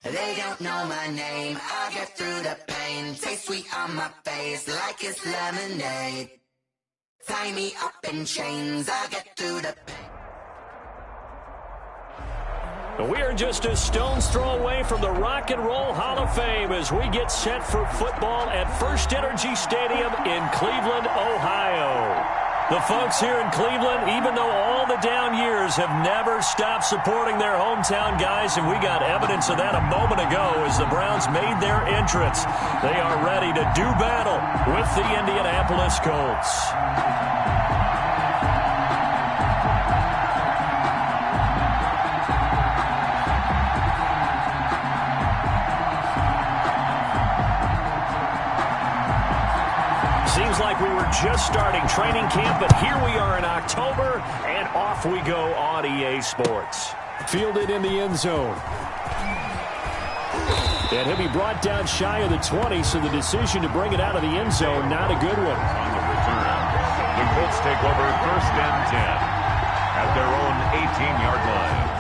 They don't know my name, I'll get through the pain. Taste sweet on my face like it's lemonade. Tie me up in chains, I'll get through the pain. We're just a stone's throw away from the Rock and Roll Hall of Fame as we get set for football at First Energy Stadium in Cleveland, Ohio. The folks here in Cleveland, even though all the down years, have never stopped supporting their hometown guys, and we got evidence of that a moment ago as the Browns made their entrance. They are ready to do battle with the Indianapolis Colts. Seems like we were just starting training camp, but here we are in October, and off we go on EA Sports. Fielded in the end zone. And he'll be brought down shy of the 20, so the decision to bring it out of the end zone, not a good one. On the return, the Colts take over 1st and 10 at their own 18-yard line.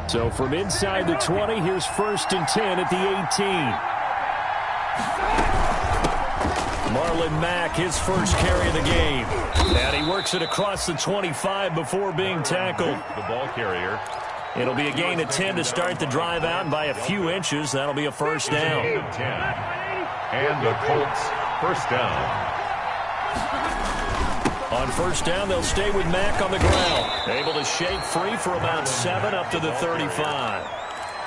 So from inside the 20, here's 1st and 10 at the 18. Marlon Mack, his first carry of the game. And he works it across the 25 before being tackled. The ball carrier. It'll be a gain of 10 to start the drive out, and by a few inches, that'll be a first down. Gain of 10. And the Colts first down. On first down, they'll stay with Mack on the ground. Able to shake free for about 7 up to the 35.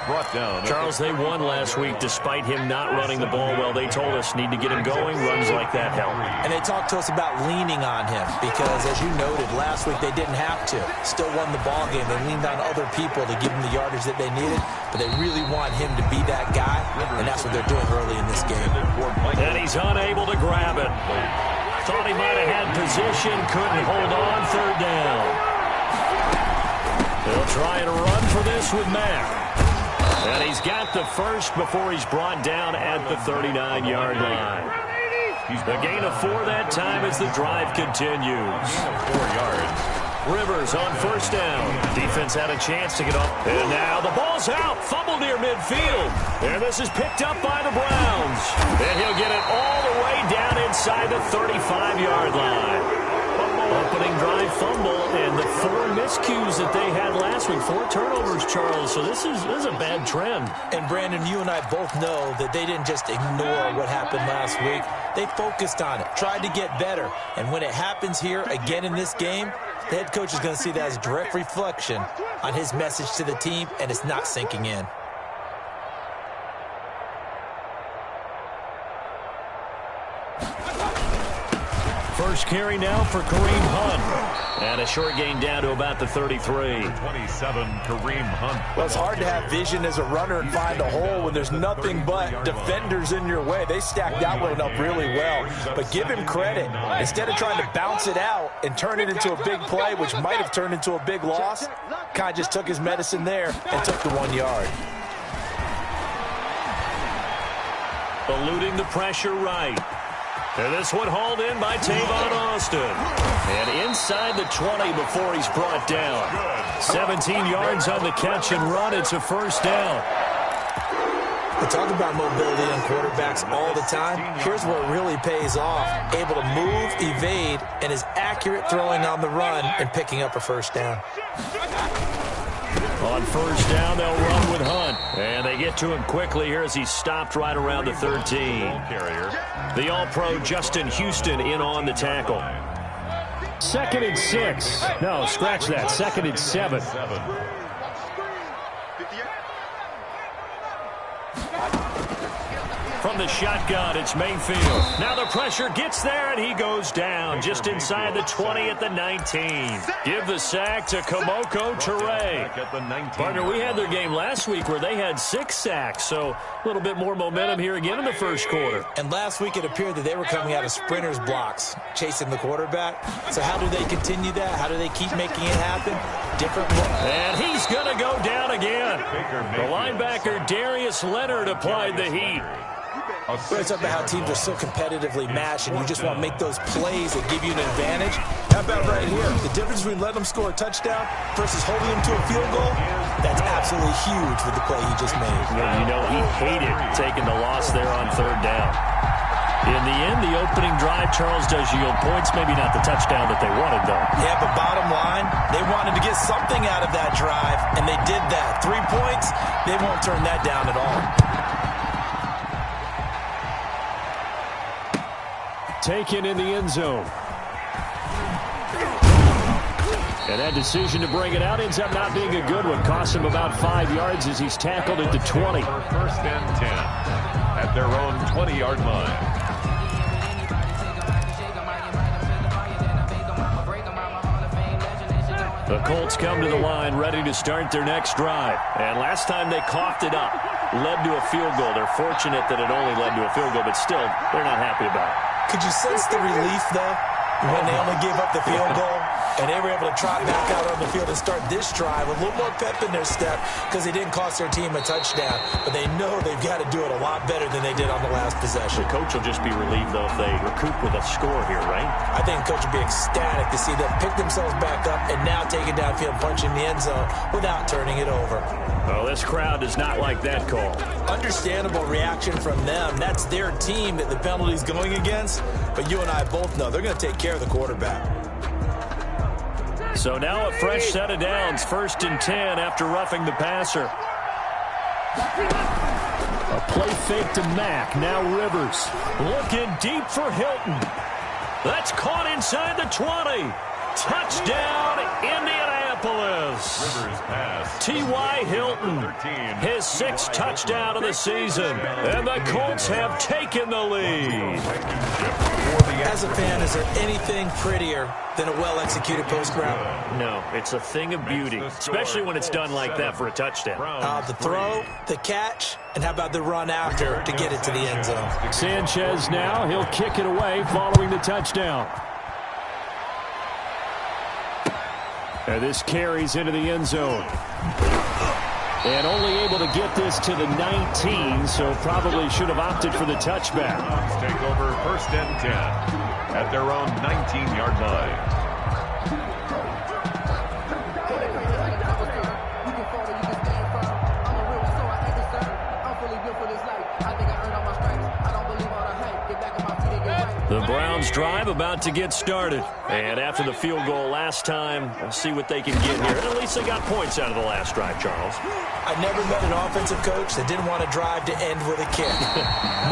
Brought down. Charles, they won last week despite him not running the ball well. They told us need to get him going. Runs like that help. And they talked to us about leaning on him because, as you noted, last week they didn't have to. Still won the ball game. They leaned on other people to give them the yardage that they needed, but they really want him to be that guy, and that's what they're doing early in this game. And he's unable to grab it. Thought he might have had position, couldn't hold on. 3rd down. They'll try and run for this with Mack. And he's got the first before he's brought down at the 39-yard line. A gain of 4 that time as the drive continues. 4 yards. Rivers on first down. Defense had a chance to get off. And now the ball's out. Fumble near midfield. And this is picked up by the Browns. And he'll get it all the way down inside the 35-yard line. Opening fumble and the 4 miscues that they had last week. 4 turnovers, Charles. So this is a bad trend. And, Brandon, you and I both know that they didn't just ignore what happened last week. They focused on it, tried to get better. And when it happens here again in this game, the head coach is going to see that as a direct reflection on his message to the team, and it's not sinking in. First carry now for Kareem Hunt. And a short gain down to about the 33. 27, Kareem Hunt. Well, it's hard to have vision as a runner and find a hole when there's nothing but defenders in your way. They stacked that one up really well. But give him credit. Instead of trying to bounce it out and turn it into a big play, which might have turned into a big loss, kind of just took his medicine there and took the 1 yard. Eluding the pressure right. And this one hauled in by Tavon Austin. And inside the 20 before he's brought down. 17 yards on the catch and run. It's a first down. We talk about mobility on quarterbacks all the time. Here's where it really pays off. Able to move, evade, and is accurate throwing on the run and picking up a first down. On first down, they'll run with Hunt. And they get to him quickly here as he's stopped right around the 13. The All-Pro Justin Houston in on the tackle. 2nd and 6. No, scratch that. 2nd and 7. From the shotgun, it's Mayfield. Now the pressure gets there, and he goes down just inside the 20 at the 19. Give the sack to Kamoko Toure. Partner, we had their game last week where they had 6 sacks, so a little bit more momentum here again in the first quarter. And last week it appeared that they were coming out of sprinters blocks, chasing the quarterback. So how do they continue that? How do they keep making it happen? Different look. And he's going to go down again. The linebacker Darius Leonard applied the heat. It's about how teams are so competitively matched, and you just want to make those plays that give you an advantage. How about right here? The difference between letting them score a touchdown versus holding them to a field goal, that's absolutely huge with the play he just made. Well, you know, he hated taking the loss there on 3rd down. In the end, the opening drive, Charles, does yield points. Maybe not the touchdown that they wanted, though. Yeah, but bottom line, they wanted to get something out of that drive, and they did that. 3 points, they won't turn that down at all. Taken in the end zone. And that decision to bring it out ends up not being a good one. Costs him about 5 yards as he's tackled at the 20. 1st and 10 at their own 20-yard line. The Colts come to the line ready to start their next drive. And last time they coughed it up, led to a field goal. They're fortunate that it only led to a field goal, but still, they're not happy about it. Could you sense the relief, though, when they only gave up the field goal and they were able to trot back out on the field and start this drive with a little more pep in their step because they didn't cost their team a touchdown, but they know they've got to do it a lot better than they did on the last possession. The coach will just be relieved, though, if they recoup with a score here, right? I think the coach will be ecstatic to see them pick themselves back up and now take it downfield, punch in the end zone without turning it over. Well, this crowd does not like that call. Understandable reaction from them. That's their team that the penalty's going against. But you and I both know they're going to take care of the quarterback. So now a fresh set of downs. 1st and 10 after roughing the passer. A play fake to Mack. Now Rivers. Looking deep for Hilton. That's caught inside the 20. Touchdown, Indianapolis. T.Y. Hilton, his 6th touchdown of the season. And the Colts have taken the lead. As a fan, is there anything prettier than a well-executed post route? No, it's a thing of beauty, especially when it's done like that for a touchdown. The throw, the catch, and how about the run after to get it to the end zone? Sanchez now, he'll kick it away following the touchdown. And this carries into the end zone. And only able to get this to the 19, so probably should have opted for the touchback. Take over 1st and 10 at their own 19-yard line. The Browns drive about to get started. And after the field goal last time, we'll see what they can get here. And at least they got points out of the last drive, Charles. I never met an offensive coach that didn't want to drive to end with a kick.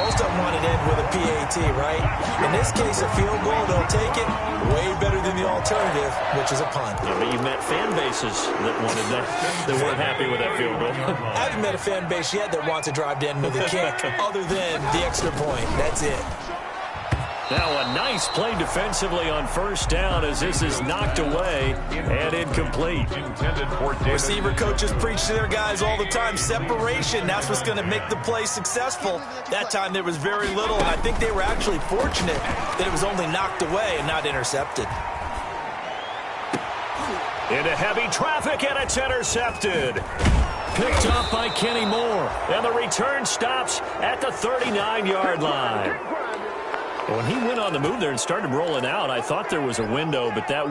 Most of them want to end with a PAT, right? In this case, a field goal, they'll take it way better than the alternative, which is a punt. Yeah, but you've met fan bases that wanted that weren't happy with that field goal. I haven't met a fan base yet that wants to drive to end with a kick other than the extra point. That's it. Now a nice play defensively on first down as this is knocked away and incomplete. Receiver coaches preach to their guys all the time. Separation, that's what's going to make the play successful. That time there was very little, and I think they were actually fortunate that it was only knocked away and not intercepted. Into heavy traffic, and it's intercepted. Picked up by Kenny Moore, and the return stops at the 39-yard line. When he went on the move there and started rolling out, I thought there was a window, but that